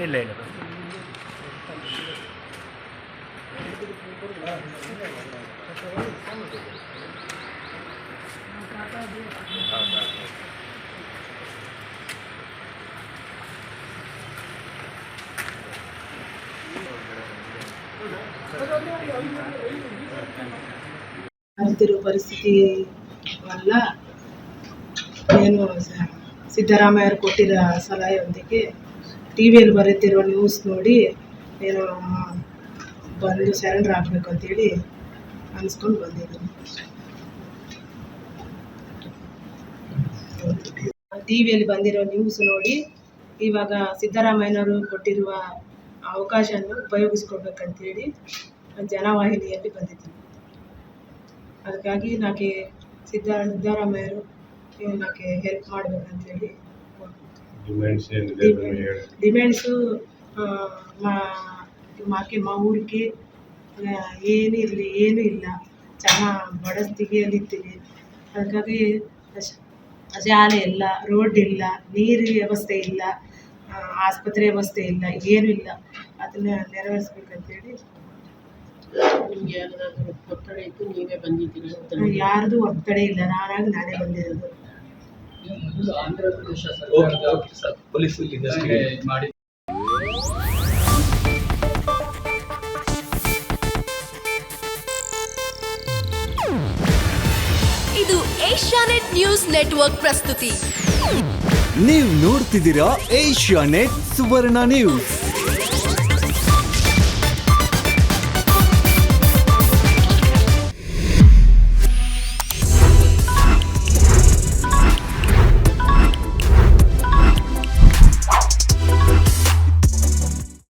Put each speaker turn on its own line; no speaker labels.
ಇಲ್ಲ ಇಲ್ಲ
ಆಗ್ತಿರೋ ಪರಿಸ್ಥಿತಿ ವಲ್ಲ ಏನು ಸಿದ್ದರಾಮಯ್ಯರು ಕೊಟ್ಟಿರೋ ಸಲಹೆಯೊಂದಿಗೆ ಟಿ ವಿಯಲ್ಲಿ ಬರುತ್ತಿರುವ ನ್ಯೂಸ್ ನೋಡಿ ಏನು ಬಂದು ಸರೆಂಡರ್ ಆಗಬೇಕು ಅಂತೇಳಿ ಅನಿಸ್ಕೊಂಡು ಬಂದಿದ್ದೀನಿ. ಟಿ ವಿಯಲ್ಲಿ ಬಂದಿರೋ ನ್ಯೂಸ್ ನೋಡಿ ಇವಾಗ ಸಿದ್ದರಾಮಯ್ಯನವರು ಕೊಟ್ಟಿರುವ ಅವಕಾಶವನ್ನು ಉಪಯೋಗಿಸ್ಕೊಳ್ಬೇಕಂತೇಳಿ ಜನವಾಹಿನಿಯಲ್ಲಿ ಬಂದಿದ್ದೀನಿ. ಅದಕ್ಕಾಗಿ ನನಗೆ ಸಿದ್ದರಾಮಯ್ಯರು ನನಗೆ ಹೆಲ್ಪ್ ಮಾಡಬೇಕಂತೇಳಿ ಡಿಮ್ಯಾಂಡ್ಸು ಮಾಕೆ ಊರಿಗೆ ಏನಿರಲಿ ಏನೂ ಇಲ್ಲ, ಚೆನ್ನಾಗಿ ಬಡ ಸ್ಥಿತಿಯಲ್ಲಿರ್ತೀವಿ. ಅದಕ್ಕಾಗಿ ಶಾಲೆ ಇಲ್ಲ, ರೋಡ್ ಇಲ್ಲ, ನೀರಿನ ವ್ಯವಸ್ಥೆ ಇಲ್ಲ, ಆಸ್ಪತ್ರೆ ವ್ಯವಸ್ಥೆ ಇಲ್ಲ, ಏನೂ ಇಲ್ಲ. ಅದನ್ನು ನೆರವೇರಿಸ್ಬೇಕಂತೇಳಿ.
ನಿಮ್ಗೆ ಯಾರಾದ್ರೂ ಒತ್ತಡ ಇತ್ತು ನೀವೇ ಬಂದಿದ್ದೀರಾ?
ಯಾರ್ದು ಒತ್ತಡ ಇಲ್ಲ, ನಾನೇ ಬಂದಿರೋದು.
ಆಂಧ್ರ ಪ್ರದೇಶ ಸರ್ಕಾರದ ಪೊಲೀಸ್ ಮಾಡಿ
ಇದು ಏಷ್ಯಾನೆಟ್ ನ್ಯೂಸ್ ನೆಟ್ವರ್ಕ್ ಪ್ರಸ್ತುತಿ.
ನೀವು ನೋಡ್ತಿದ್ದೀರಾ ಏಷ್ಯಾನೆಟ್ ಸುವರ್ಣ ನ್ಯೂಸ್.